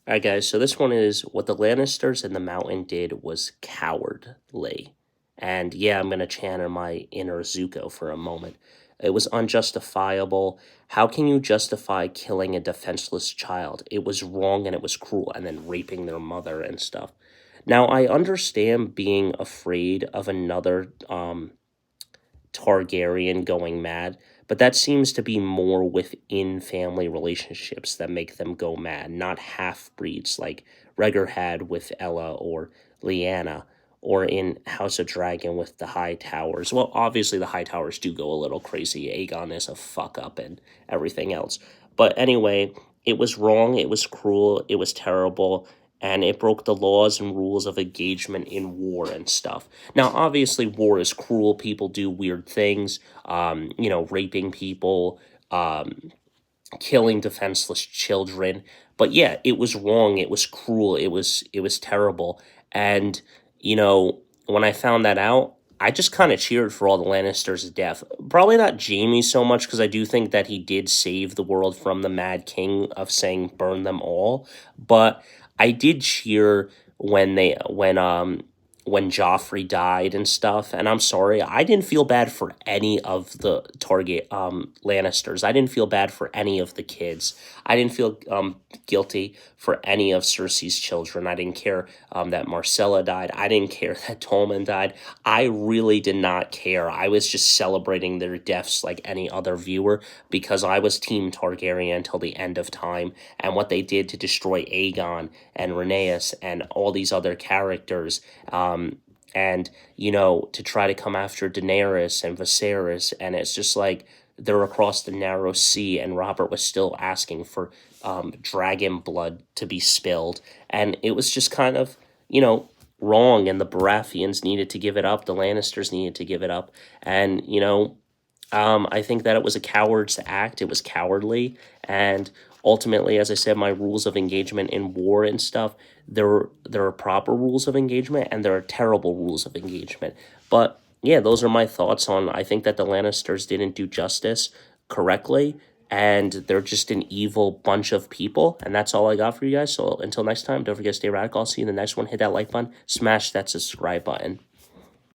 Alright, guys, so this one is what the Lannisters and the Mountain did was cowardly. And yeah, I'm going to channel my inner Zuko for a moment. It was unjustifiable. How can you justify killing a defenseless child? It was wrong and it was cruel, and then raping their mother and stuff. Now, I understand being afraid of another Targaryen going mad, but that seems to be more within family relationships that make them go mad, not half breeds like Rhaegar had with Ella or Lyanna, or in House of Dragon with the High Towers. Well, obviously the High Towers do go a little crazy. Aegon is a fuck up and everything else. But anyway, it was wrong, it was cruel, it was terrible, and it broke the laws and rules of engagement in war and stuff. Now, obviously, war is cruel. People do weird things, raping people, killing defenseless children. But yeah, it was wrong. It was cruel. It was terrible. And when I found that out, I just kind of cheered for all the Lannisters' death. Probably not Jaime so much, because I do think that he did save the world from the Mad King of saying burn them all. But I did cheer when Joffrey died and stuff. And I'm sorry, I didn't feel bad for any of the Target Lannisters. I didn't feel bad for any of the kids. I didn't feel guilty for any of Cersei's children. I didn't care that Marcella died. I didn't care that Tolman died. I really did not care. I was just celebrating their deaths like any other viewer, because I was Team Targaryen until the end of time. And what they did to destroy Aegon and Rhaenys and all these other characters, and to try to come after Daenerys and Viserys, and it's just like they're across the narrow sea, and Robert was still asking for dragon blood to be spilled, and it was just kind of wrong, and the Baratheons needed to give it up, the Lannisters needed to give it up, and I think that it was a coward's act. It was cowardly, and ultimately, as I said, my rules of engagement in war and stuff, there are proper rules of engagement, and there are terrible rules of engagement. But yeah, those are my thoughts on. I think that the Lannisters didn't do justice correctly, and they're just an evil bunch of people, and that's all I got for you guys. So until next time, don't forget to stay radical. I'll see you in the next one. Hit that like button, smash that subscribe button.